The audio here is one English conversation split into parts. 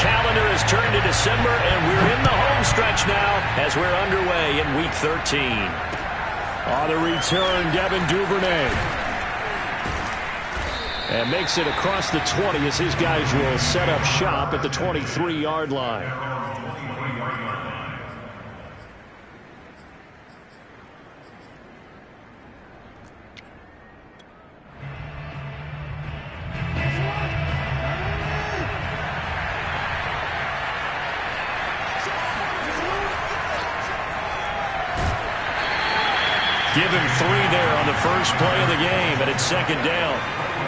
calendar has turned to December, and we're in the home stretch now as we're underway in Week 13. On the return, Devin Duvernay. And makes it across the 20 as his guys will set up shop at the 23-yard line. Give him 3 there on the first play of the game, and it's second down.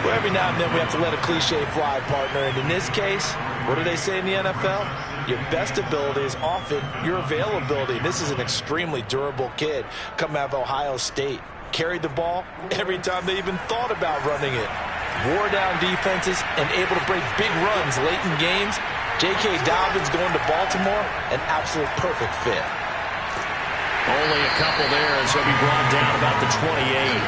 Well, every now and then we have to let a cliche fly, partner. And in this case, what do they say in the NFL? Your best ability is often your availability. This is an extremely durable kid coming out of Ohio State. Carried the ball every time they even thought about running it. Wore down defenses and able to break big runs late in games. J.K. Dobbins going to Baltimore, an absolute perfect fit. Only a couple there as he'll be brought down about the 28.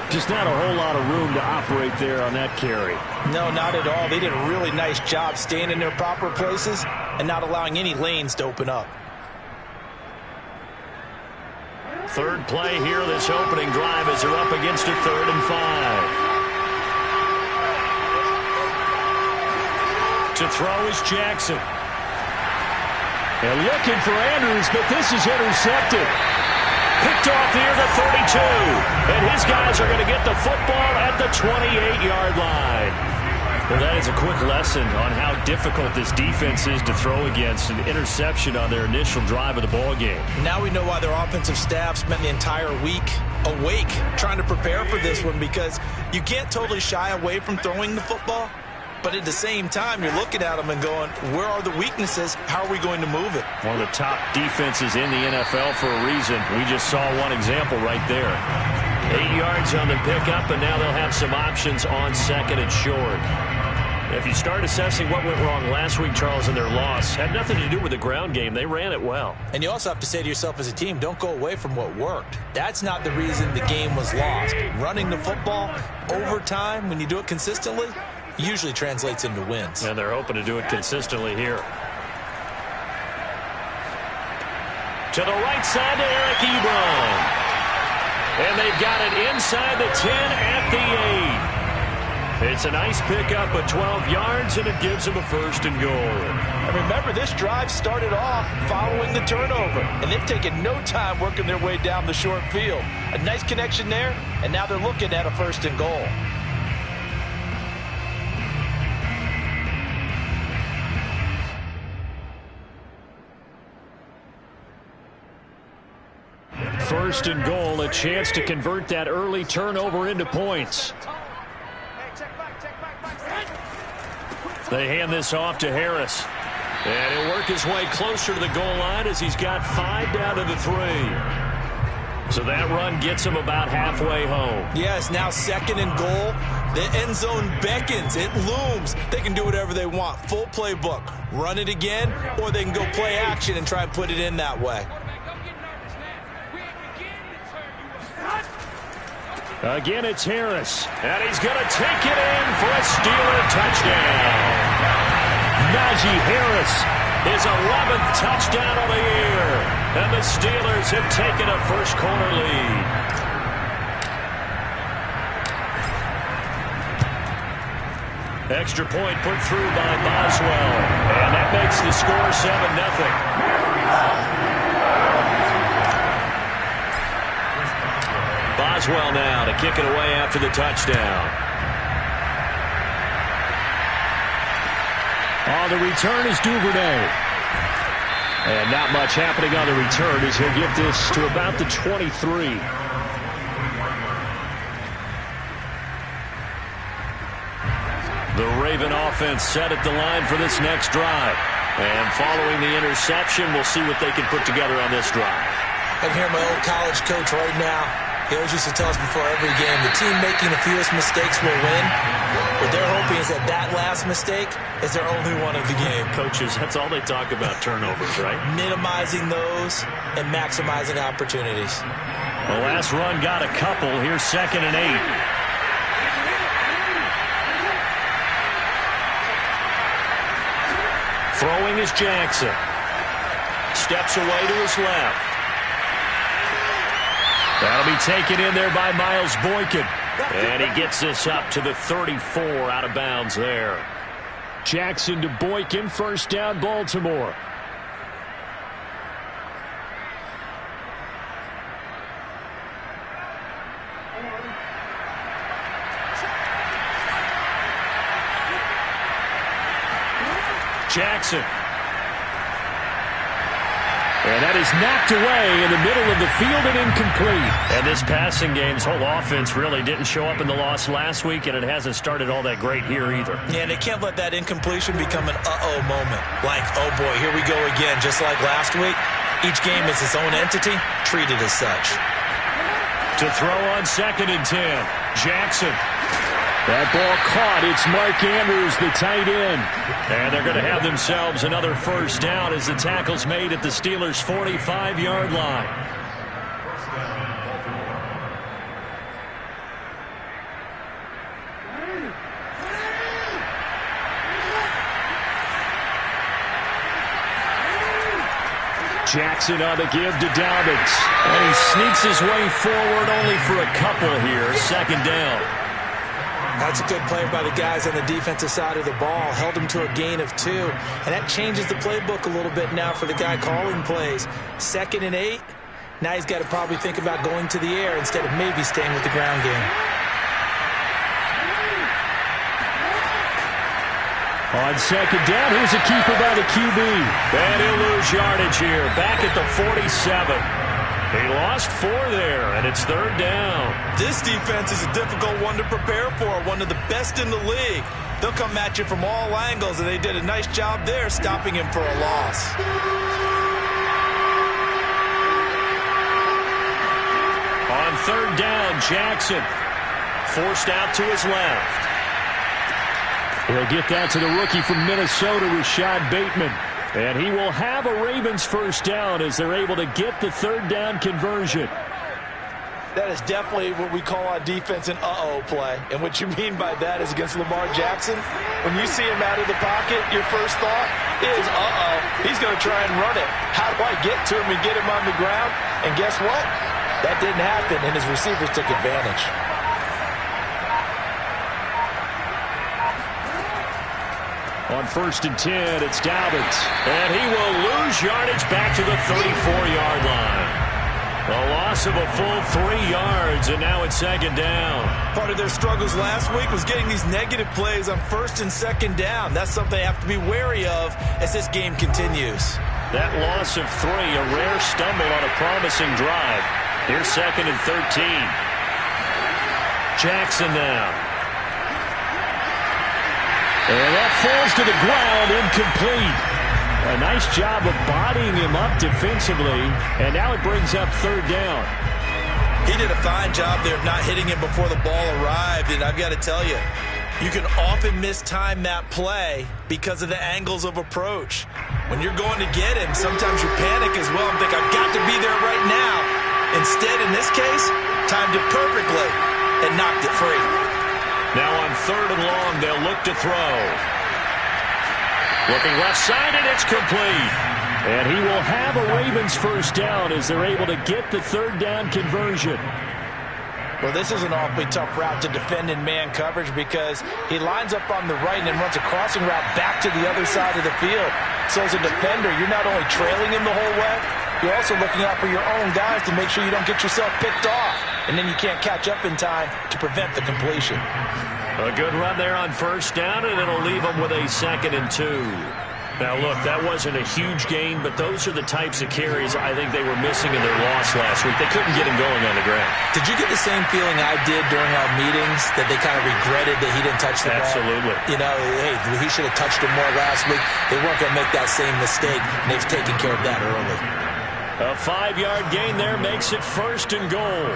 Just not a whole lot of room to operate there on that carry. No, not at all. They did a really nice job staying in their proper places and not allowing any lanes to open up. Third play here, this opening drive as they're up against a 3rd and 5. To throw is Jackson. And looking for Andrews, but this is intercepted. Picked off near the 32. And his guys are going to get the football at the 28-yard line. Well, that is a quick lesson on how difficult this defense is to throw against. An interception on their initial drive of the ball game. Now we know why their offensive staff spent the entire week awake trying to prepare for this one, because you can't totally shy away from throwing the football. But at the same time, you're looking at them and going, where are the weaknesses? How are we going to move it? One of the top defenses in the NFL for a reason. We just saw one example right there. 8 yards on the pickup, and now they'll have some options on 2nd and short. If you start assessing what went wrong last week, Charles, in their loss, had nothing to do with the ground game. They ran it well. And you also have to say to yourself as a team, don't go away from what worked. That's not the reason the game was lost. Running the football over time, when you do it consistently, usually translates into wins. And they're hoping to do it consistently here. To the right side to Eric Ebron. And they've got it inside the 10 at the 8. It's a nice pickup of 12 yards, and it gives them a 1st and goal. And remember, this drive started off following the turnover, and they've taken no time working their way down the short field. A nice connection there, and now they're looking at a 1st and goal. First and goal, a chance to convert that early turnover into points. They hand this off to Harris. And he'll work his way closer to the goal line as he's got 5 down to the 3. So that run gets him about halfway home. Yes, now 2nd and goal. The end zone beckons. It looms. They can do whatever they want. Full playbook. Run it again, or they can go play action and try and put it in that way. Again, it's Harris. And he's going to take it in for a Steeler touchdown. Najee Harris. His 11th touchdown of the year. And the Steelers have taken a first-quarter lead. Extra point put through by Boswell. And that makes the score 7-0. Boswell now to kick it away after the touchdown. On the return is Duvernay. And not much happening on the return as he'll get this to about the 23. The Raven offense set at the line for this next drive. And following the interception, we'll see what they can put together on this drive. I can hear my old college coach right now. He always used to tell us before every game, the team making the fewest mistakes will win. What they're hoping is that last mistake is their only one of the game. Coaches, that's all they talk about, turnovers, right? Minimizing those and maximizing opportunities. The last run got a couple. Here's 2nd and 8. Throwing is Jackson. Steps away to his left. That'll be taken in there by Miles Boykin. And he gets this up to the 34 out of bounds there. Jackson to Boykin, first down Baltimore. Jackson. And that is knocked away in the middle of the field and incomplete. And this passing game's whole offense really didn't show up in the loss last week, and it hasn't started all that great here either. Yeah, and they can't let that incompletion become an uh-oh moment. Like, oh boy, here we go again, just like last week. Each game is its own entity, treated as such. To throw on 2nd and 10, Jackson. That ball caught. It's Mark Andrews, the tight end. And they're going to have themselves another first down as the tackle's made at the Steelers' 45-yard line. Jackson on the give to Dobbins. And he sneaks his way forward only for a couple here. 2nd down. That's a good play by the guys on the defensive side of the ball. Held him to a gain of 2. And that changes the playbook a little bit now for the guy calling plays. 2nd and 8. Now he's got to probably think about going to the air instead of maybe staying with the ground game. On 2nd down, here's a keeper by the QB. And he'll lose yardage here. Back at the 47. He lost 4 there, and it's 3rd down. This defense is a difficult one to prepare for, one of the best in the league. They'll come at you from all angles, and they did a nice job there stopping him for a loss. On 3rd down, Jackson forced out to his left. He'll get that to the rookie from Minnesota, Rashad Bateman. And he will have a Ravens first down as they're able to get the 3rd down conversion. That is definitely what we call on defense an uh-oh play. And what you mean by that is against Lamar Jackson, when you see him out of the pocket, your first thought is, uh-oh, he's going to try and run it. How do I get to him and get him on the ground? And guess what? That didn't happen, and his receivers took advantage. On 1st and 10, it's Dobbins. And he will lose yardage back to the 34-yard line. A loss of a full 3 yards, and now it's 2nd down. Part of their struggles last week was getting these negative plays on 1st and 2nd down. That's something they have to be wary of as this game continues. That loss of 3, a rare stumble on a promising drive. Here's 2nd and 13. Jackson now. And that falls to the ground, incomplete. A nice job of bodying him up defensively, and now it brings up 3rd down. He did a fine job there of not hitting him before the ball arrived, and I've got to tell you, you can often mistime that play because of the angles of approach. When you're going to get him, sometimes you panic as well and think, I've got to be there right now. Instead, in this case, timed it perfectly and knocked it free. Now on 3rd and long, they'll look to throw. Looking left side, and it's complete. And he will have a Ravens first down as they're able to get the 3rd down conversion. Well, this is an awfully tough route to defend in man coverage because he lines up on the right and then runs a crossing route back to the other side of the field. So as a defender, you're not only trailing him the whole way, you're also looking out for your own guys to make sure you don't get yourself picked off. And then you can't catch up in time to prevent the completion. A good run there on 1st down, and it'll leave them with a 2nd and 2. Now, look, that wasn't a huge gain, but those are the types of carries I think they were missing in their loss last week. They couldn't get him going on the ground. Did you get the same feeling I did during our meetings, that they kind of regretted that he didn't touch the ball? Absolutely. You know, hey, he should have touched him more last week. They weren't going to make that same mistake, and they've taken care of that early. A 5-yard gain there makes it 1st and goal.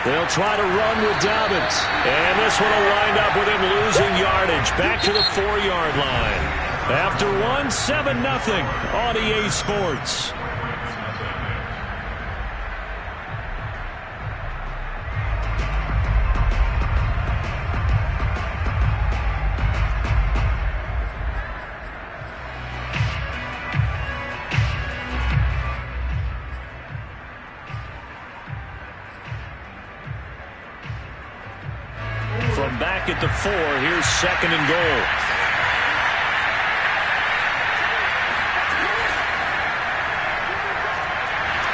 They'll try to run with Dobbins. And this one will wind up with him losing yardage back to the 4-yard line. After one, 7-0 on EA Sports. From back at the 4, here's 2nd and goal.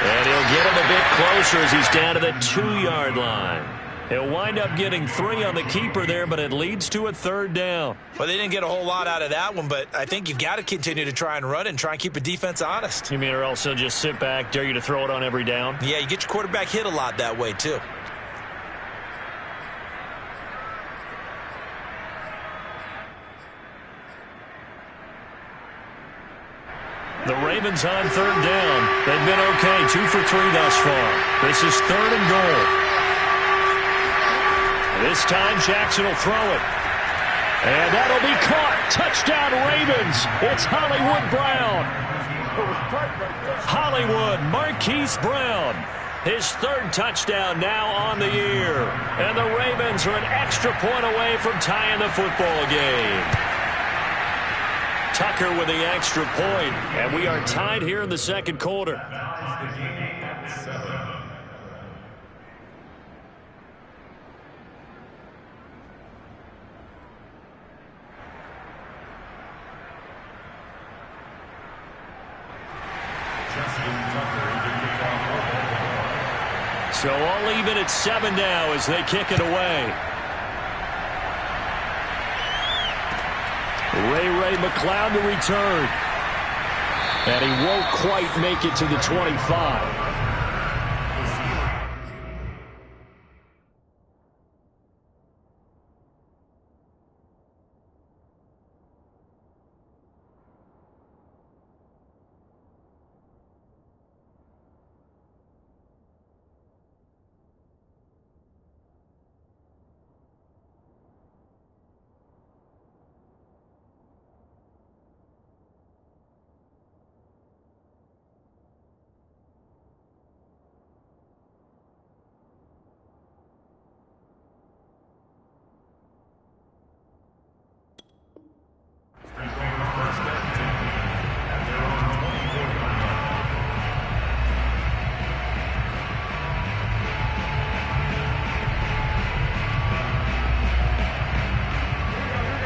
And he'll get him a bit closer as he's down to the 2-yard line. He'll wind up getting 3 on the keeper there, but it leads to a 3rd down. Well, they didn't get a whole lot out of that one, but I think you've got to continue to try and run it and try and keep the defense honest. You mean or else he'll just sit back, dare you to throw it on every down? Yeah, you get your quarterback hit a lot that way, too. The Ravens on 3rd down. They've been okay, 2 for 3 thus far. This is 3rd and goal. This time Jackson will throw it. And that'll be caught. Touchdown Ravens. It's Hollywood Brown. Hollywood Marquise Brown. His 3rd touchdown now on the year. And the Ravens are an extra point away from tying the football game. Tucker with the extra point, and we are tied here in the 2nd quarter. So all even at 7 now as they kick it away. Ray McLeod to return. And he won't quite make it to the 25.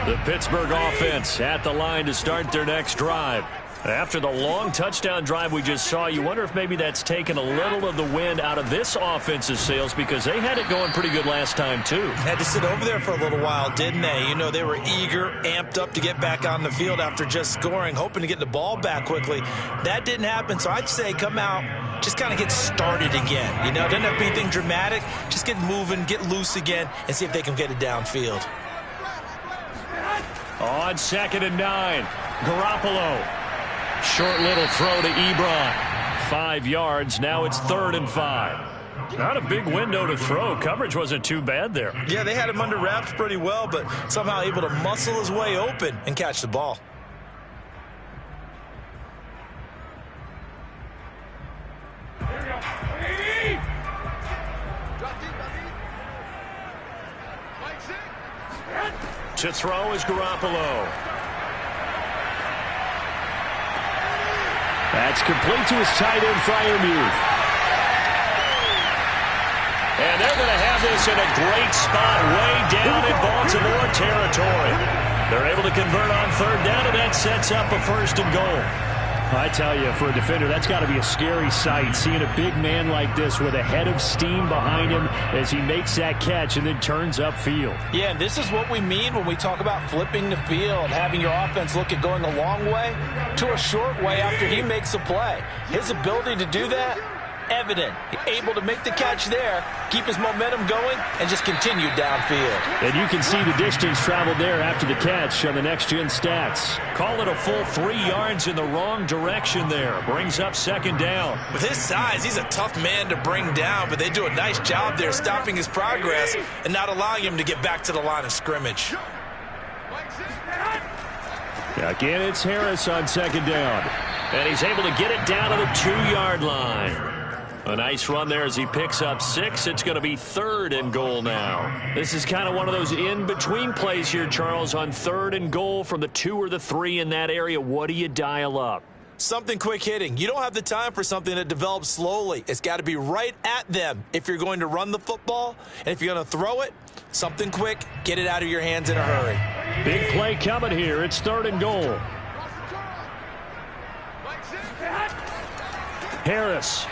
The Pittsburgh offense at the line to start their next drive. After the long touchdown drive we just saw, you wonder if maybe that's taken a little of the wind out of this offense's sails because they had it going pretty good last time, too. Had to sit over there for a little while, didn't they? You know, they were eager, amped up to get back on the field after just scoring, hoping to get the ball back quickly. That didn't happen, so I'd say come out, just kind of get started again. You know, doesn't have to be anything dramatic. Just get moving, get loose again, and see if they can get it downfield. On 2nd and 9, Garoppolo. Short little throw to Ebron. 5 yards. Now it's 3rd and 5. Not a big window to throw. Coverage wasn't too bad there. Yeah, they had him under wraps pretty well, but somehow able to muscle his way open and catch the ball. To throw is Garoppolo. That's complete to his tight end, Freiermuth. And they're going to have this in a great spot way down in Baltimore territory. They're able to convert on 3rd down, and that sets up a 1st and goal. I tell you, for a defender, that's got to be a scary sight, seeing a big man like this with a head of steam behind him as he makes that catch and then turns upfield. Yeah, and this is what we mean when we talk about flipping the field, having your offense look at going a long way to a short way after he makes a play. His ability to do that, evident. Able to make the catch there, keep his momentum going, and just continue downfield. And you can see the distance traveled there after the catch on the next-gen stats. Call it a full 3 yards in the wrong direction there. Brings up 2nd down. With his size, he's a tough man to bring down, but they do a nice job there stopping his progress and not allowing him to get back to the line of scrimmage. Again, it's Harris on second down. And he's able to get it down to the 2-yard line. A nice run there as he picks up 6. It's going to be 3rd and goal now. This is kind of one of those in-between plays here, Charles, on 3rd and goal from the 2 or the 3 in that area. What do you dial up? Something quick hitting. You don't have the time for something that develops slowly. It's got to be right at them if you're going to run the football. And if you're going to throw it, something quick, get it out of your hands in a hurry. Big play coming here. It's 3rd and goal. Harris.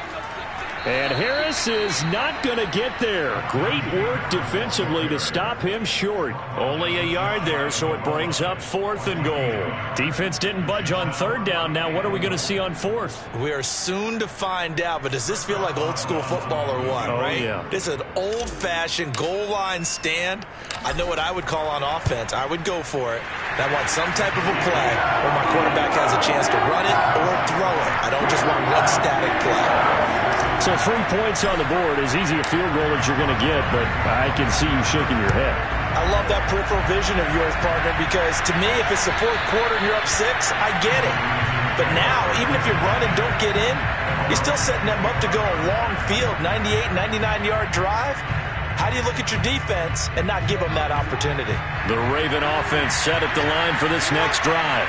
And Harris is not going to get there. Great work defensively to stop him short. Only a yard there, so it brings up 4th and goal. Defense didn't budge on 3rd down. Now what are we going to see on 4th? We are soon to find out, but does this feel like old school football or what, right? Yeah. This is an old-fashioned goal line stand. I know what I would call on offense. I would go for it. I want some type of a play where my quarterback has a chance to run it or throw it. I don't just want one static play. So 3 points on the board, as easy a field goal as you're going to get, but I can see you shaking your head. I love that peripheral vision of yours, partner, because to me, if it's the 4th quarter and you're up 6, I get it. But now, even if you run and don't get in, you're still setting them up to go a long field, 98, 99-yard drive. How do you look at your defense and not give them that opportunity? The Raven offense set at the line for this next drive.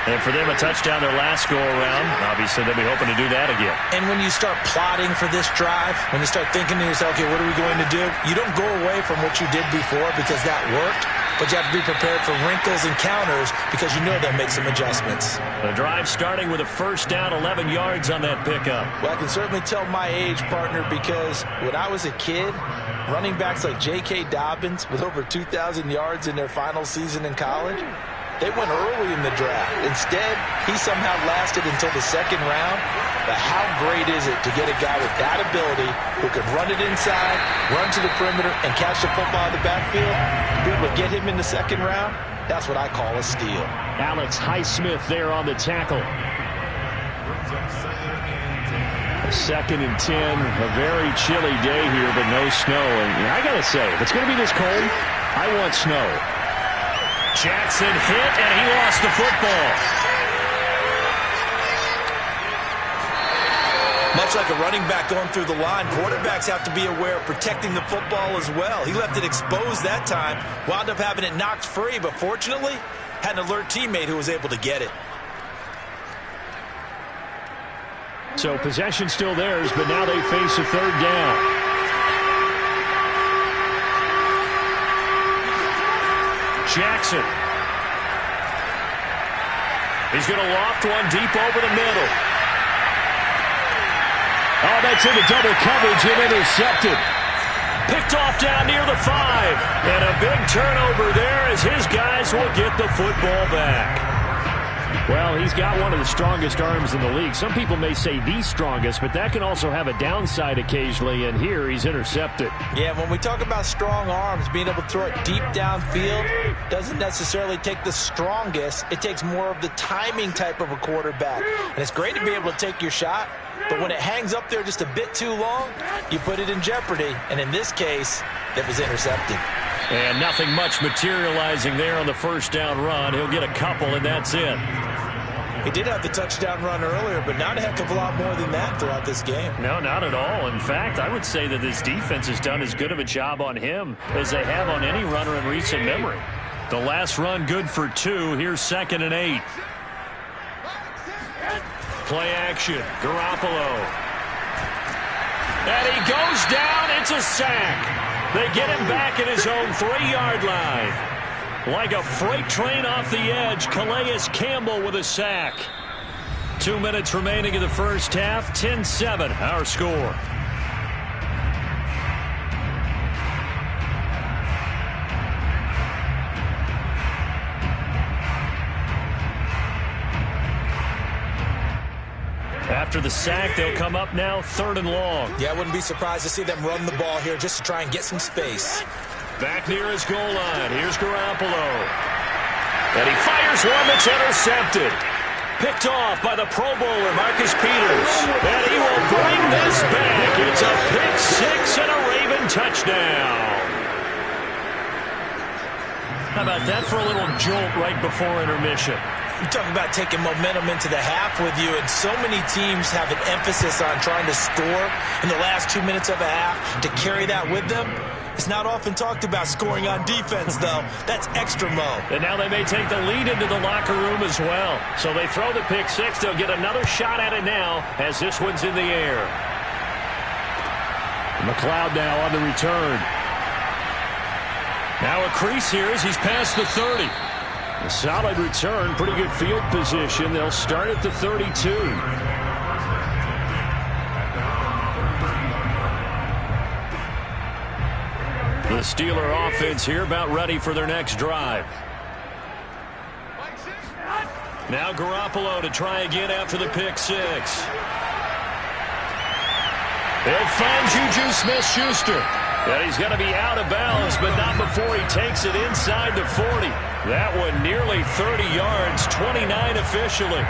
And for them, a touchdown their last go-around. Obviously, they'll be hoping to do that again. And when you start plotting for this drive, when you start thinking to yourself, okay, what are we going to do? You don't go away from what you did before because that worked, but you have to be prepared for wrinkles and counters because you know they'll make some adjustments. The drive starting with a 1st down, 11 yards on that pickup. Well, I can certainly tell my age, partner, because when I was a kid, running backs like J.K. Dobbins with over 2,000 yards in their final season in college, they went early in the draft. Instead, he somehow lasted until the 2nd round. But how great is it to get a guy with that ability who can run it inside, run to the perimeter, and catch the football in the backfield? Be able to get him in the 2nd round? That's what I call a steal. Alex Highsmith there on the tackle. 2nd and 10. A very chilly day here, but no snow. And I got to say, if it's going to be this cold, I want snow. Jackson hit, and he lost the football. Much like a running back going through the line, quarterbacks have to be aware of protecting the football as well. He left it exposed that time, wound up having it knocked free, but fortunately, had an alert teammate who was able to get it. So possession still theirs, but now they face a 3rd down. Jackson. He's going to loft one deep over the middle. Oh, that's into double coverage and intercepted. Picked off down near the 5. And a big turnover there as his guys will get the football back. Well, he's got one of the strongest arms in the league. Some people may say the strongest, but that can also have a downside occasionally, and here he's intercepted. Yeah, when we talk about strong arms, being able to throw it deep downfield doesn't necessarily take the strongest. It takes more of the timing type of a quarterback. And it's great to be able to take your shot, but when it hangs up there just a bit too long, you put it in jeopardy. And in this case, it was intercepted. And nothing much materializing there on the 1st down run. He'll get a couple, and that's it. He did have the touchdown run earlier, but not a heck of a lot more than that throughout this game. No, not at all. In fact, I would say that this defense has done as good of a job on him as they have on any runner in recent memory. The last run good for 2. Here's 2nd and 8. Play action. Garoppolo. And he goes down. It's a sack. They get him back at his own 3-yard line. Like a freight train off the edge, Calais Campbell with a sack. 2 minutes remaining in the 1st half. 10-7, our score. After the sack, they'll come up now 3rd and long. Yeah, I wouldn't be surprised to see them run the ball here just to try and get some space. Back near his goal line. Here's Garoppolo. And he fires one that's intercepted. Picked off by the Pro Bowler, Marcus Peters. And he will bring this back. It's a pick 6 and a Raven touchdown. How about that for a little jolt right before intermission? You talk about taking momentum into the half with you, and so many teams have an emphasis on trying to score in the last 2 minutes of a half to carry that with them. It's not often talked about scoring on defense, though. That's extra mode. And now they may take the lead into the locker room as well. So they throw the pick six. They'll get another shot at it now as this one's in the air. McLeod now on the return. Now a crease here as he's past the 30. A solid return, pretty good field position. They'll start at the 32. The Steeler offense here about ready for their next drive. Now Garoppolo to try again after the pick six. They'll find Juju Smith-Schuster. And he's going to be out of bounds, but not before he takes it inside the 40. That one nearly 30 yards, 29 officially.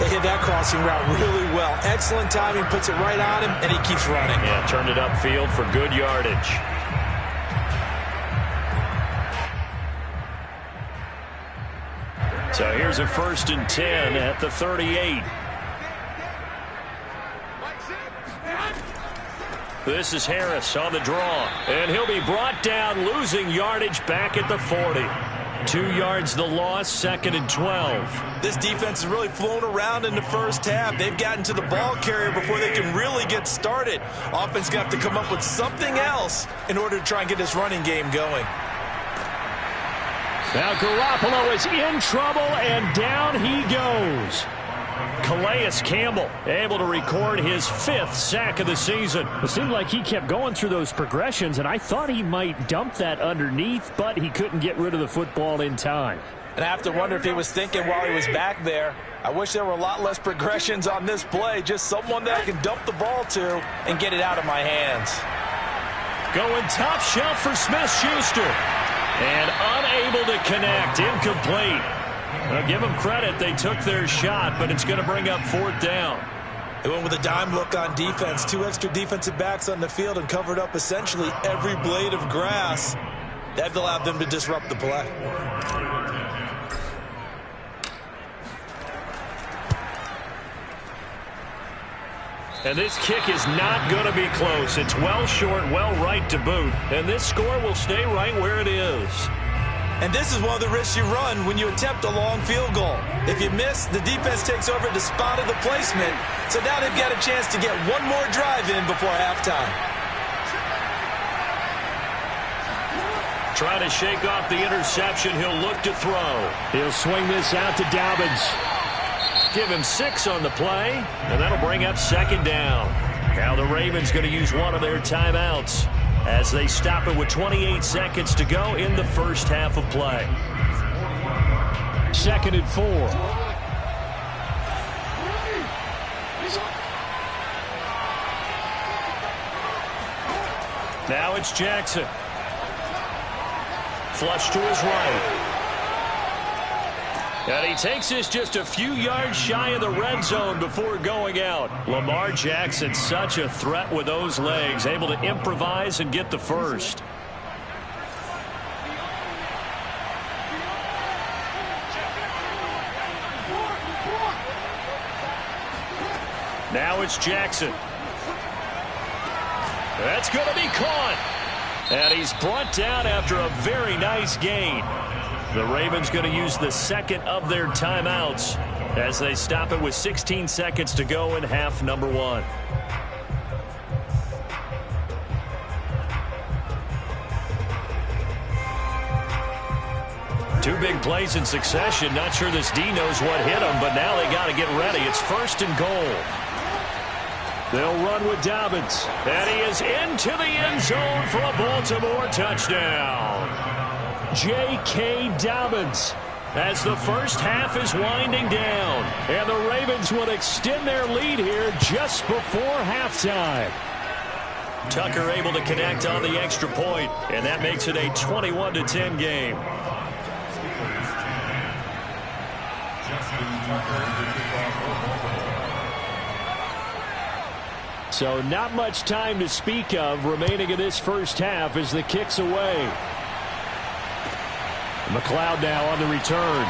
They hit that crossing route really well. Excellent timing, puts it right on him, and he keeps running. Yeah, turned it upfield for good yardage. So here's a 1st and 10 at the 38. This is Harris on the draw, and he'll be brought down, losing yardage back at the 40. 2 yards the loss, 2nd and 12. This defense has really flown around in the first half. They've gotten to the ball carrier before they can really get started. Offense going to have to come up with something else in order to try and get this running game going. Now Garoppolo is in trouble, and down he goes. Calais Campbell able to record his 5th sack of the season. It seemed like he kept going through those progressions, and I thought he might dump that underneath, but he couldn't get rid of the football in time. And I have to wonder if he was thinking while he was back there, I wish there were a lot less progressions on this play, just someone that I can dump the ball to and get it out of my hands. Going top shelf for Smith-Schuster. And unable to connect, incomplete. Well, give them credit, they took their shot, but it's going to bring up 4th down. They went with a dime look on defense. 2 extra defensive backs on the field and covered up essentially every blade of grass. That allowed them to disrupt the play. And this kick is not going to be close. It's well short, well right to boot. And this score will stay right where it is. And this is one of the risks you run when you attempt a long field goal. If you miss, the defense takes over at the spot of the placement. So now they've got a chance to get one more drive in before halftime. Trying to shake off the interception. He'll look to throw. He'll swing this out to Dobbins. Give him 6 on the play, and that'll bring up 2nd down. Now the Ravens going to use one of their timeouts as they stop it with 28 seconds to go in the first half of play. 2nd and 4. Now it's Jackson. Flush to his right. And he takes this just a few yards shy of the red zone before going out. Lamar Jackson, such a threat with those legs, able to improvise and get the first. Now it's Jackson. That's going to be caught. And he's brought down after a very nice gain. The Ravens going to use the 2nd of their timeouts as they stop it with 16 seconds to go in half number 1. Two big plays in succession. Not sure this D knows what hit him, but now they got to get ready. It's 1st and goal. They'll run with Dobbins. And he is into the end zone for a Baltimore touchdown. J.K. Dobbins as the first half is winding down. And the Ravens will extend their lead here just before halftime. Tucker able to connect on the extra point, and that makes it a 21-10 game. So not much time to speak of remaining in this first half as the kick's away. McLeod now on the return.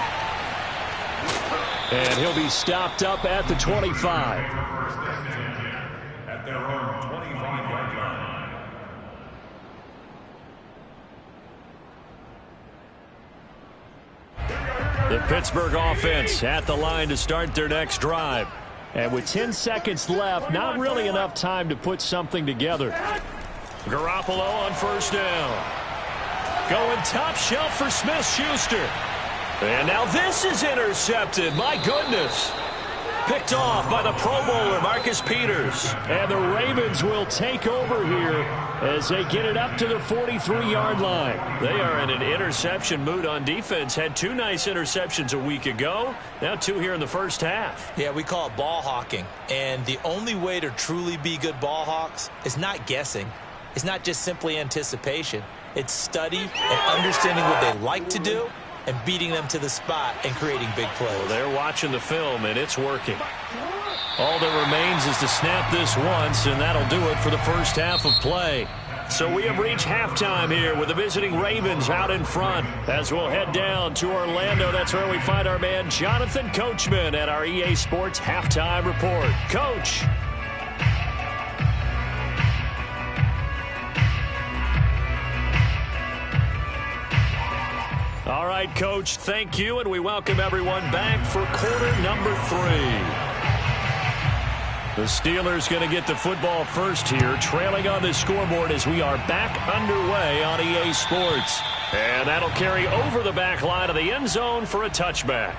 And he'll be stopped up at the 25. At their own 25-yard line. The Pittsburgh offense at the line to start their next drive. And with 10 seconds left, not really enough time to put something together. Garoppolo on first down. Going top shelf for Smith-Schuster. And now this is intercepted. My goodness. Picked off by the Pro Bowler, Marcus Peters. And the Ravens will take over here as they get it up to the 43-yard line. They are in an interception mood on defense. Had 2 nice interceptions a week ago. Now 2 here in the first half. Yeah, we call it ball hawking. And the only way to truly be good ball hawks is not guessing. It's not just simply anticipation. It's study and understanding what they like to do and beating them to the spot and creating big plays. Well, they're watching the film, and it's working. All that remains is to snap this once, and that'll do it for the first half of play. So we have reached halftime here with the visiting Ravens out in front. As we'll head down to Orlando, that's where we find our man Jonathan Coachman at our EA Sports Halftime Report. Coach. All right, Coach, thank you, and we welcome everyone back for quarter number 3. The Steelers going to get the football first here, trailing on the scoreboard as we are back underway on EA Sports. And that'll carry over the back line of the end zone for a touchback.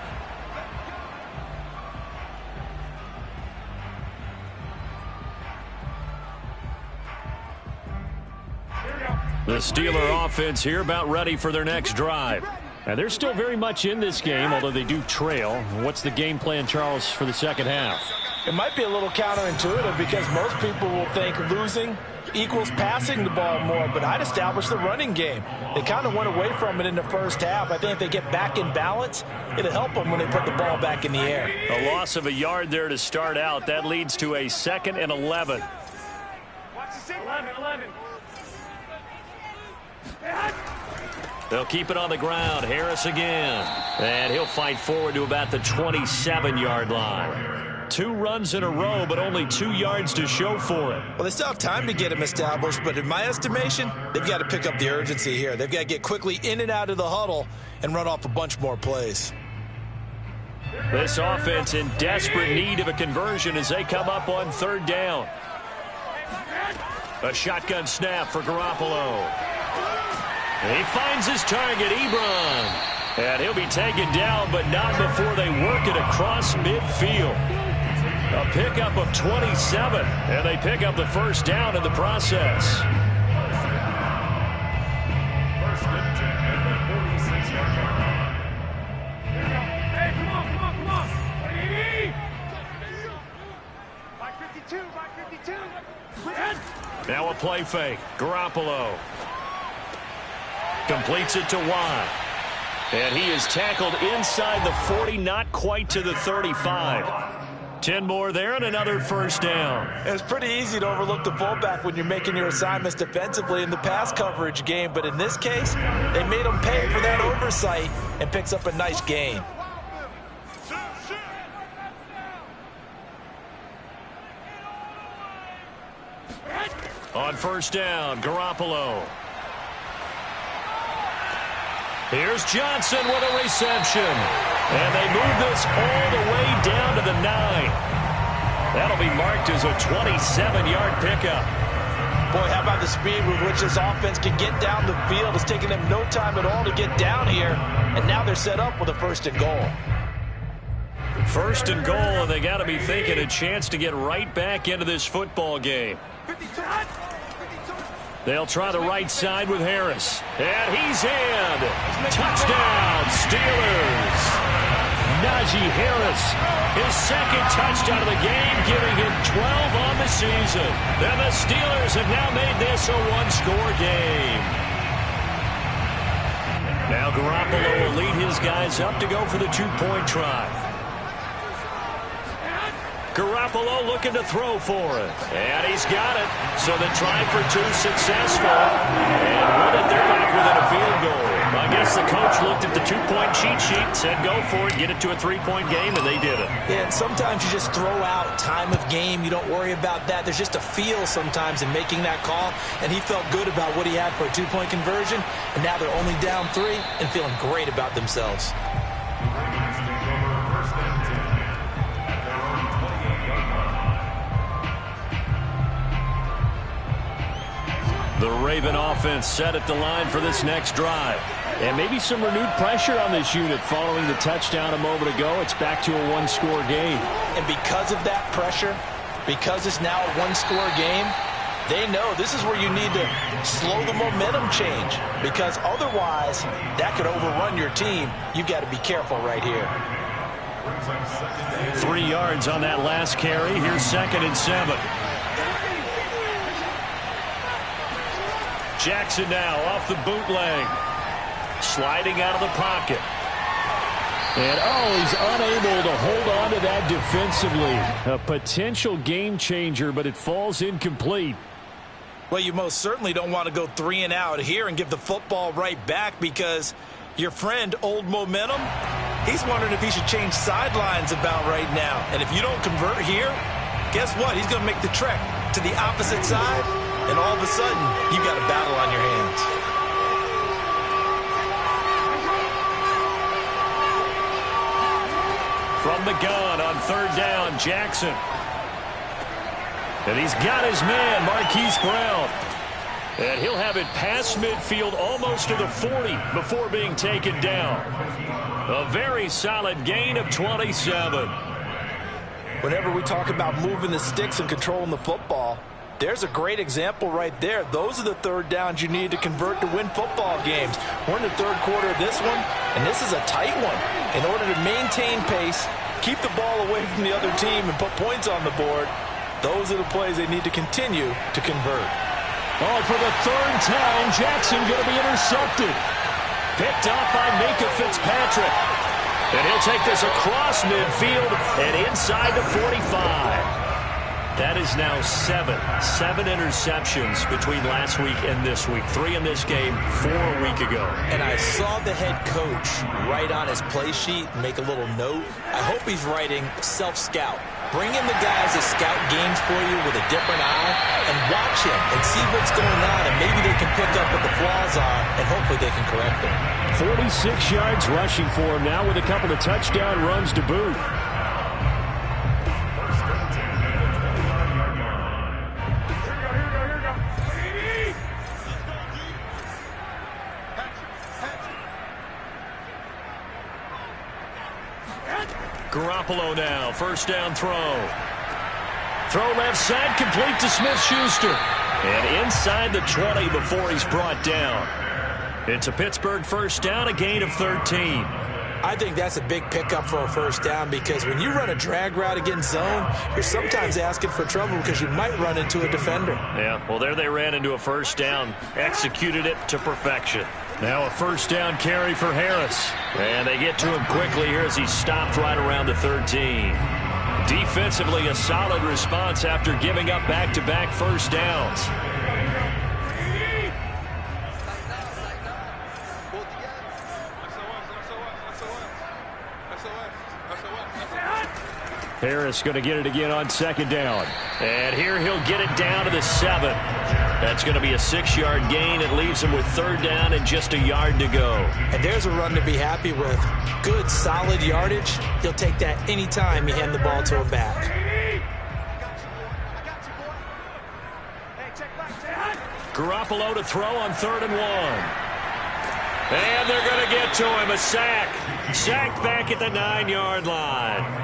The Steeler offense here about ready for their next drive. And they're still very much in this game, although they do trail. What's the game plan, Charles, for the second half? It might be a little counterintuitive because most people will think losing equals passing the ball more, but I'd establish the running game. They kind of went away from it in the first half. I think if they get back in balance, it'll help them when they put the ball back in the air. A loss of a yard there to start out. That leads to a 2nd and 11. They'll keep it on the ground. Harris again. And he'll fight forward to about the 27-yard line. 2 runs in a row, but only 2 yards to show for it. Well, they still have time to get him established, but in my estimation, they've got to pick up the urgency here. They've got to get quickly in and out of the huddle and run off a bunch more plays. This offense in desperate need of a conversion as they come up on 3rd down. A shotgun snap for Garoppolo. He finds his target, Ebron. And he'll be taken down, but not before they work it across midfield. A pickup of 27, and they pick up the first down in the process. First and 10 at the 46-yard line. Hey, come on. By 52. Now a play fake. Garoppolo completes it to Watt. And he is tackled inside the 40, not quite to the 35. 10 more there and another first down. It's pretty easy to overlook the fullback when you're making your assignments defensively in the pass coverage game, but in this case, they made him pay for that oversight and picks up a nice gain. On first down, Garoppolo. Here's Johnson with a reception. And they move this all the way down to the 9. That'll be marked as a 27-yard pickup. Boy, how about the speed with which this offense can get down the field? It's taking them no time at all to get down here. And now they're set up with a 1st and goal. 1st and goal, and they got to be thinking a chance to get right back into this football game. They'll try the right side with Harris. And he's in. Touchdown, Steelers. Najee Harris, his 2nd touchdown of the game, giving him 12 on the season. And the Steelers have now made this a 1-score game. Now Garoppolo will lead his guys up to go for the 2-point try. Garoppolo looking to throw for it. And he's got it. So the try for 2 successful. And with it, they're back within a field goal. My guess the coach looked at the two-point cheat sheet, said go for it, get it to a three-point game, and they did it. Yeah, and sometimes you just throw out time of game. You don't worry about that. There's just a feel sometimes in making that call, and he felt good about what he had for a two-point conversion, and now they're only down 3 and feeling great about themselves. The Raven offense set at the line for this next drive. And maybe some renewed pressure on this unit following the touchdown a moment ago. It's back to a one-score game. And because of that pressure, because it's now a one-score game, they know this is where you need to slow the momentum change, because otherwise that could overrun your team. You got to be careful right here. 3 yards on that last carry. Here's 2nd and 7. Jackson now off the bootleg. Sliding out of the pocket. And, he's unable to hold on to that defensively. A potential game changer, but it falls incomplete. Well, you most certainly don't want to go 3 and out here and give the football right back, because your friend, Old Momentum, he's wondering if he should change sidelines about right now. And if you don't convert here, guess what? He's going to make the trek to the opposite side, and all of a sudden, you got a battle on your hands. From the gun on 3rd down, Jackson. And he's got his man, Marquise Brown. And he'll have it past midfield almost to the 40 before being taken down. A very solid gain of 27. Whenever we talk about moving the sticks and controlling the football, there's a great example right there. Those are the 3rd downs you need to convert to win football games. We're in the 3rd quarter of this one, and this is a tight one. In order to maintain pace, keep the ball away from the other team, and put points on the board, those are the plays they need to continue to convert. For the 3rd time, Jackson going to be intercepted. Picked up by Minka Fitzpatrick. And he'll take this across midfield and inside the 45. That is now 7 interceptions between last week and this week. 3 in this game, 4 a week ago. And I saw the head coach write on his play sheet, make a little note. I hope he's writing self-scout. Bring in the guys that scout games for you with a different eye, and watch him and see what's going on, and maybe they can pick up what the flaws are, and hopefully they can correct them. 46 yards rushing for him now with a couple of touchdown runs to boot. Garoppolo now, 1st down throw. Throw left side, complete to Smith-Schuster. And inside the 20 before he's brought down. It's a Pittsburgh 1st down, a gain of 13. I think that's a big pickup for a 1st down, because when you run a drag route against zone, you're sometimes asking for trouble because you might run into a defender. Yeah, well, there they ran into a 1st down, executed it to perfection. Now a 1st down carry for Harris. And they get to him quickly here as he stopped right around the 13. Defensively, a solid response after giving up back-to-back 1st downs. Harris going to get it again on 2nd down. And here he'll get it down to the 7. That's going to be a 6-yard gain. It leaves him with 3rd down and just a yard to go. And there's a run to be happy with. Good, solid yardage. He'll take that any time you hand the ball to a back. Garoppolo to throw on 3rd and 1. And they're going to get to him. A sack. Sacked back at the 9-yard line.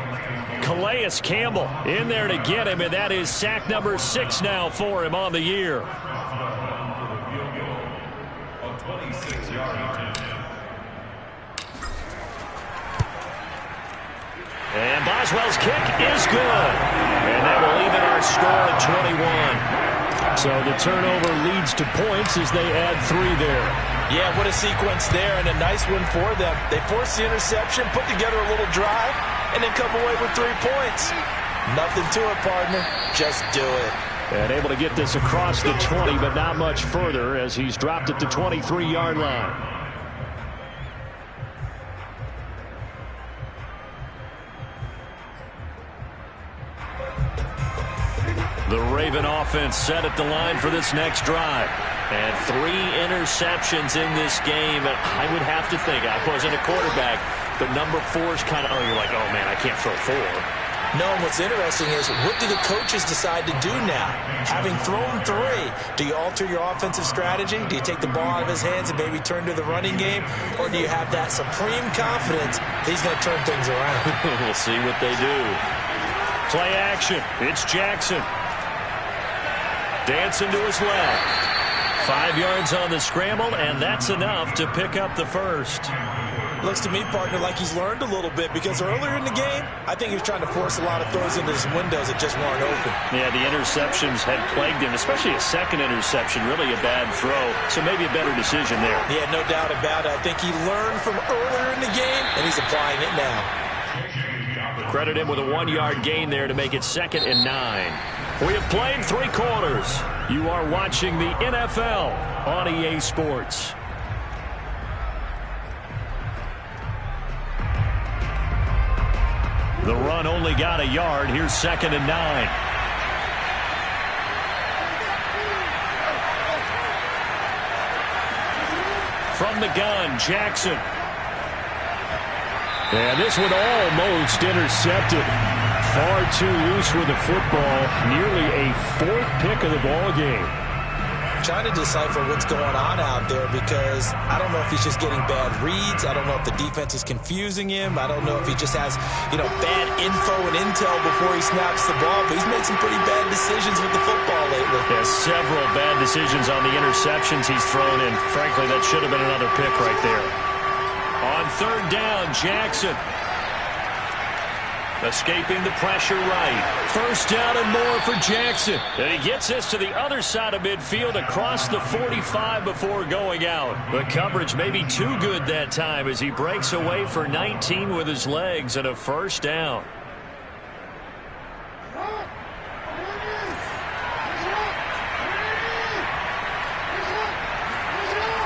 Calais Campbell in there to get him, and that is sack number 6 now for him on the year. And Boswell's kick is good. And that will even our score at 21. So the turnover leads to points as they add 3 there. Yeah, what a sequence there, and a nice one for them. They forced the interception, put together a little drive, and then come away with 3 points. Nothing to it, partner. Just do it. And able to get this across the 20, but not much further as he's dropped at the 23-yard line. The Raven offense set at the line for this next drive. And 3 interceptions in this game. And I would have to think, I wasn't a quarterback, but number 4 is kind of, you're like, oh, man, I can't throw 4. No, and what's interesting is, what do the coaches decide to do now? Having thrown 3, do you alter your offensive strategy? Do you take the ball out of his hands and maybe turn to the running game? Or do you have that supreme confidence he's going to turn things around? We'll see what they do. Play action. It's Jackson. Dancing to his left. 5 yards on the scramble, and that's enough to pick up the first. Looks to me, partner, like he's learned a little bit, because earlier in the game, I think he was trying to force a lot of throws into some windows that just weren't open. Yeah, the interceptions had plagued him, especially a second interception, really a bad throw, so maybe a better decision there. Yeah, no doubt about it. I think he learned from earlier in the game, and he's applying it now. Credit him with a 1-yard gain there to make it 2nd and 9. We have played 3 quarters. You are watching the NFL on EA Sports. The run only got a yard. Here's 2nd and 9. From the gun, Jackson. And this one almost intercepted. Far too loose with the football. Nearly a 4th pick of the ball game. Trying to decipher what's going on out there, because I don't know if he's just getting bad reads. I don't know if the defense is confusing him. I don't know if he just has, bad info and intel before he snaps the ball. But he's made some pretty bad decisions with the football lately. Yeah, several bad decisions on the interceptions he's thrown in. Frankly, that should have been another pick right there. On 3rd down, Jackson. Escaping the pressure right. 1st down and more for Jackson. And he gets this to the other side of midfield across the 45 before going out. The coverage may be too good that time as he breaks away for 19 with his legs and a 1st down.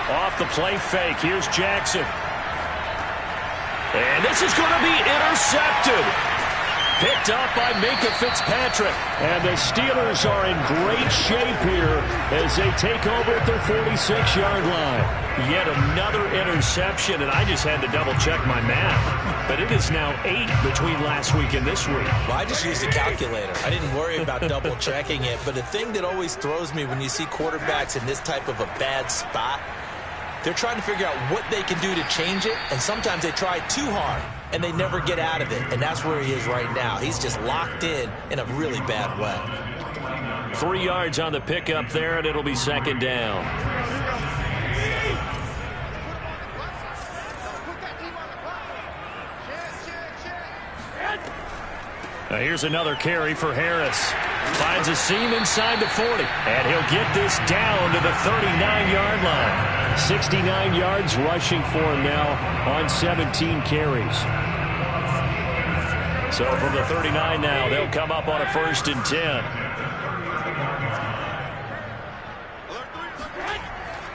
Off the play fake. Here's Jackson. And this is going to be intercepted. Picked up by Minka Fitzpatrick. And the Steelers are in great shape here as they take over at their 46-yard line. Yet another interception, and I just had to double-check my math. But it is now 8 between last week and this week. Well, I just used a calculator. I didn't worry about double-checking it. But the thing that always throws me when you see quarterbacks in this type of a bad spot, they're trying to figure out what they can do to change it, and sometimes they try too hard, and they never get out of it, and that's where he is right now. He's just locked in a really bad way. 3 yards on the pickup there, and it'll be 2nd down. Now here's another carry for Harris. Finds a seam inside the 40, and he'll get this down to the 39-yard line. 69 yards rushing for him now on 17 carries. So from the 39 now, they'll come up on a 1st and 10.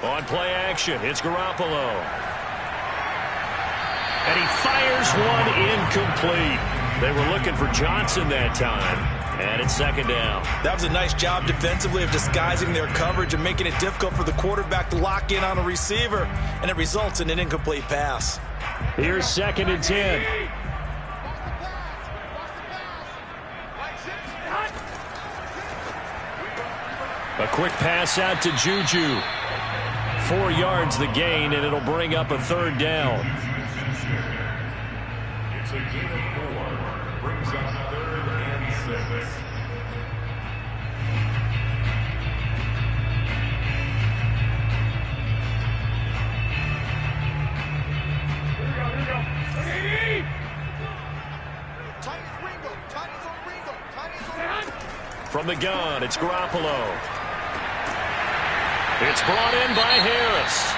On play action, it's Garoppolo. And he fires one incomplete. They were looking for Johnson that time. And it's 2nd down. That was a nice job defensively of disguising their coverage and making it difficult for the quarterback to lock in on a receiver. And it results in an incomplete pass. Here's 2nd and 10. A quick pass out to Juju. 4 yards the gain, and it'll bring up a 3rd down. It's a gain of 4. Brings up 3rd and 6. From the gun, it's Garoppolo. It's brought in by Harris.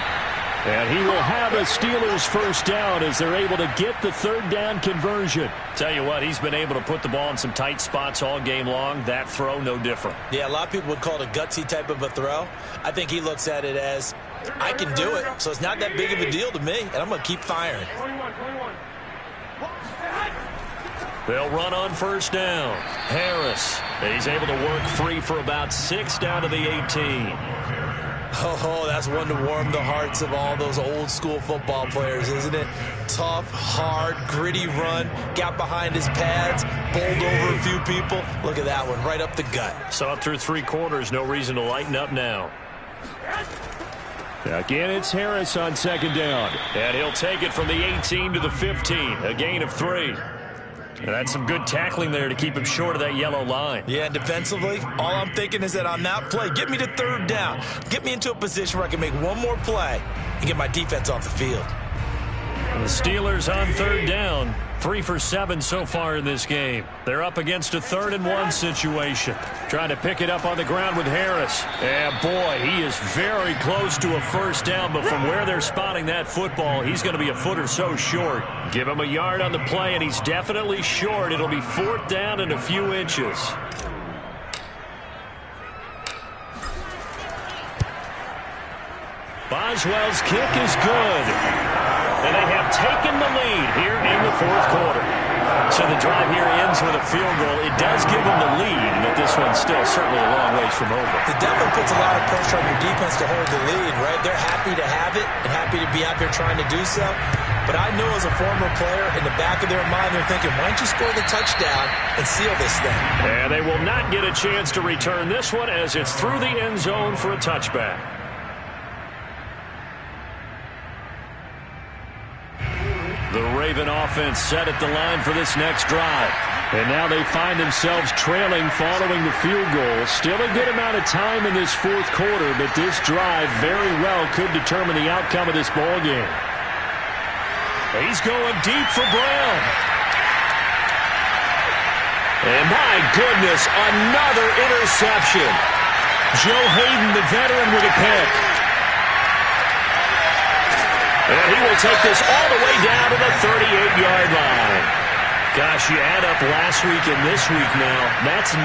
And he will have a Steelers 1st down as they're able to get the 3rd down conversion. Tell you what, he's been able to put the ball in some tight spots all game long. That throw, no different. Yeah, a lot of people would call it a gutsy type of a throw. I think he looks at it as, I can do it, so it's not that big of a deal to me, and I'm going to keep firing. They'll run on 1st down. Harris He's able to work free for about 6 down to the 18. Oh, that's one to warm the hearts of all those old school football players, isn't it? Tough, hard, gritty run, got behind his pads, bowled over a few people. Look at that one, right up the gut. Saw it through 3 quarters, no reason to lighten up now. Again, it's Harris on 2nd down. And he'll take it from the 18 to the 15, a gain of 3. And that's some good tackling there to keep him short of that yellow line. Yeah, and defensively, all I'm thinking is that on that play, get me to 3rd down. Get me into a position where I can make one more play and get my defense off the field. And the Steelers on 3rd down. 3 for 7 so far in this game. They're up against a 3rd and 1 situation. Trying to pick it up on the ground with Harris. And boy, he is very close to a 1st down, but from where they're spotting that football, he's going to be a foot or so short. Give him a yard on the play, and he's definitely short. It'll be 4th down and a few inches. Boswell's kick is good. And they have taken the lead here in the 4th quarter. So the drive here ends with a field goal. It does give them the lead, but this one's still certainly a long ways from over. It definitely puts a lot of pressure on your defense to hold the lead, right? They're happy to have it and happy to be out there trying to do so. But I know as a former player, in the back of their mind, they're thinking, why don't you score the touchdown and seal this thing? And they will not get a chance to return this one as it's through the end zone for a touchback. The Raven offense set at the line for this next drive. And now they find themselves trailing following the field goal. Still a good amount of time in this 4th quarter, but this drive very well could determine the outcome of this ball game. He's going deep for Brown. And my goodness, another interception. Joe Hayden, the veteran, with a pick. And he will take this all the way down to the 38-yard line. Gosh, you add up last week and this week now. That's 9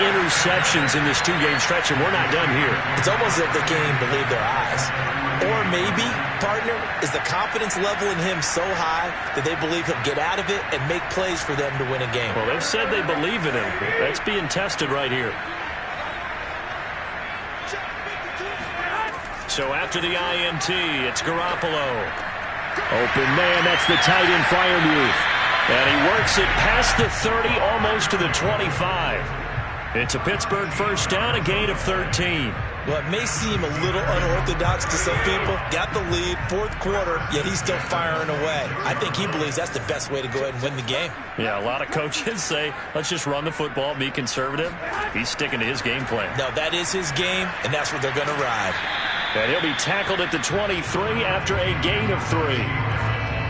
interceptions in this 2-game stretch, and we're not done here. It's almost as if they can't even believe their eyes. Or maybe, partner, is the confidence level in him so high that they believe he'll get out of it and make plays for them to win a game. Well, they've said they believe in him. That's being tested right here. So after the INT, it's Garoppolo. Open man, that's the tight end Freiermuth. And he works it past the 30, almost to the 25. It's a Pittsburgh 1st down, a gain of 13. Well, it may seem a little unorthodox to some people. Got the lead, 4th quarter, yet he's still firing away. I think he believes that's the best way to go ahead and win the game. Yeah, a lot of coaches say, let's just run the football, be conservative. He's sticking to his game plan. No, that is his game, and that's what they're going to ride. And he'll be tackled at the 23 after a gain of 3.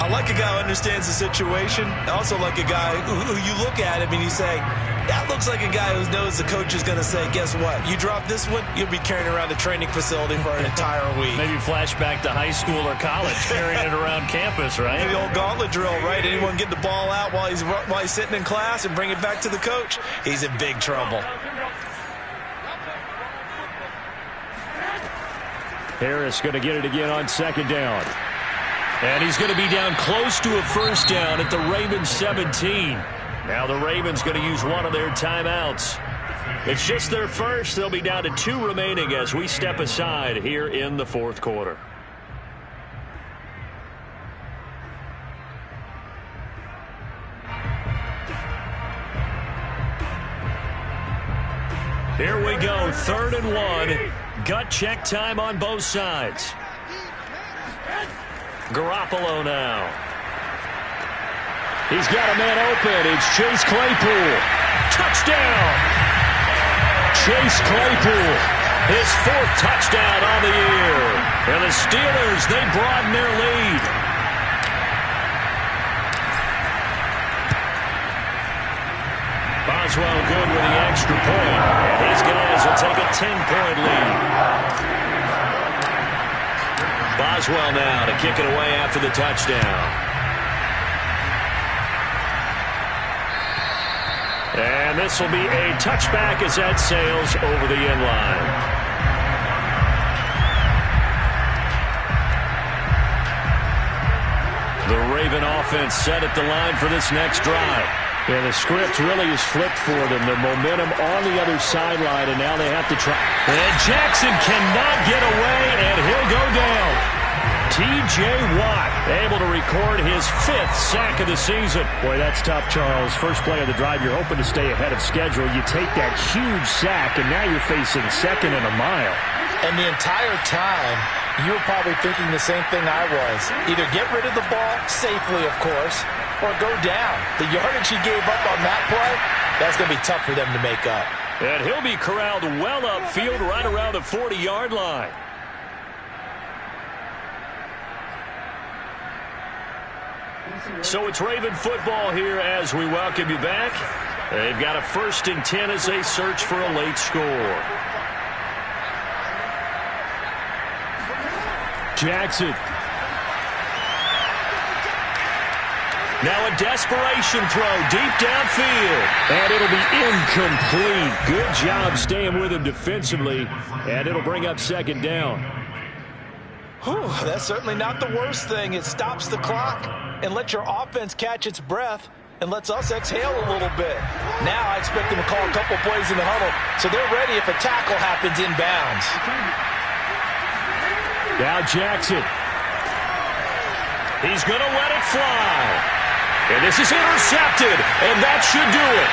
I like a guy who understands the situation. I also like a guy who you look at him and you say, that looks like a guy who knows the coach is going to say, guess what? You drop this one, you'll be carrying around the training facility for an entire week. Maybe flashback to high school or college, carrying it around campus, right? The old gauntlet drill, right? Anyone get the ball out while he's sitting in class and bring it back to the coach? He's in big trouble. Harris going to get it again on 2nd down. And he's going to be down close to a 1st down at the Ravens 17. Now the Ravens going to use one of their timeouts. It's just their first. They'll be down to 2 remaining as we step aside here in the 4th quarter. Here we go, 3rd and 1. Gut check time on both sides. Garoppolo now. He's got a man open. It's Chase Claypool. Touchdown! Chase Claypool, his 4th touchdown on the year. And the Steelers, they broaden their lead. Boswell good with the extra point. And these guys will take a 10-point lead. Boswell now to kick it away after the touchdown. And this will be a touchback as that sails over the end line. The Raven offense set at the line for this next drive. Yeah, the script really is flipped for them. The momentum on the other sideline, and now they have to try. And Jackson cannot get away, and he'll go down. T.J. Watt able to record his 5th sack of the season. Boy, that's tough, Charles. First play of the drive, you're hoping to stay ahead of schedule. You take that huge sack, and now you're facing 2nd and a mile. And the entire time, you were probably thinking the same thing I was. Either get rid of the ball, safely, of course, or go down. The yardage he gave up on that play, that's going to be tough for them to make up. And he'll be corralled well upfield right around the 40-yard line. So it's Raven football here as we welcome you back. They've got a 1st and 10 as they search for a late score. Jackson. Now a desperation throw deep downfield. And it'll be incomplete. Good job staying with him defensively. And it'll bring up 2nd down. Whew, that's certainly not the worst thing. It stops the clock and lets your offense catch its breath and lets us exhale a little bit. Now I expect them to call a couple plays in the huddle so they're ready if a tackle happens inbounds. Now Jackson. He's going to let it fly. And this is intercepted, and that should do it.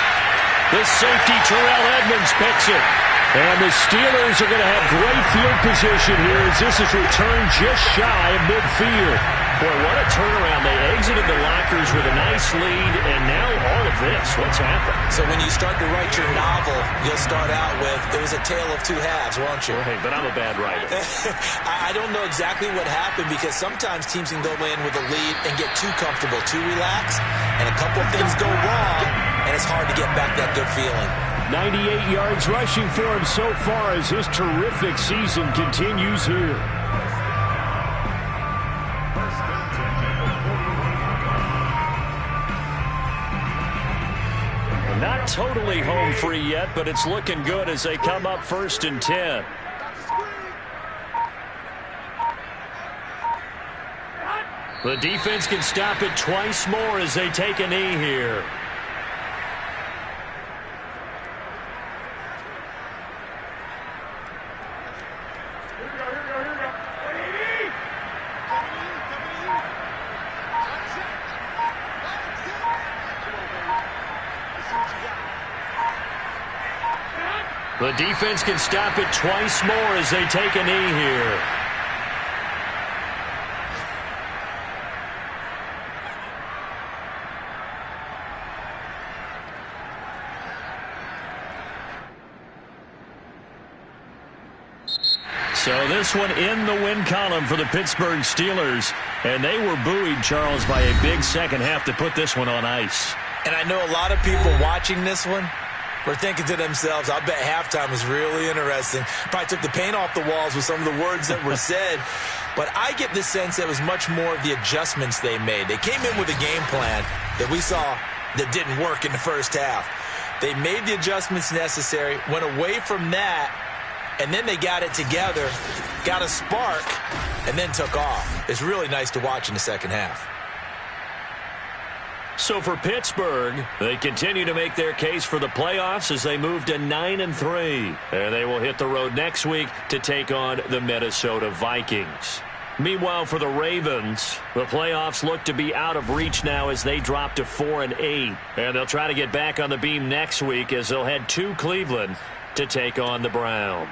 The safety, Terrell Edmonds, picks it. And the Steelers are going to have great field position here as this is returned just shy of midfield. Boy, what a turnaround. They exited the lockers with a nice lead, and now all of this. What's happened? So when you start to write your novel, you'll start out with, it was a tale of 2 halves, won't you? Right, but I'm a bad writer. I don't know exactly what happened because sometimes teams can go in with a lead and get too comfortable, too relaxed, and a couple of things go wrong, and it's hard to get back that good feeling. 98 yards rushing for him so far as his terrific season continues here. Not totally home free yet, but it's looking good as they come up 1st and 10. The defense can stop it twice more as they take a knee here. The defense can stop it twice more as they take a knee here. So this one in the win column for the Pittsburgh Steelers. And they were buoyed, Charles, by a big second half to put this one on ice. And I know a lot of people watching this one were thinking to themselves, I bet halftime was really interesting. Probably took the paint off the walls with some of the words that were said. But I get the sense that it was much more of the adjustments they made. They came in with a game plan that we saw that didn't work in the first half. They made the adjustments necessary, went away from that, and then they got it together, got a spark, and then took off. It's really nice to watch in the second half. So for Pittsburgh, they continue to make their case for the playoffs as they move to 9-3. And they will hit the road next week to take on the Minnesota Vikings. Meanwhile, for the Ravens, the playoffs look to be out of reach now as they drop to 4-8. And they'll try to get back on the beam next week as they'll head to Cleveland to take on the Browns.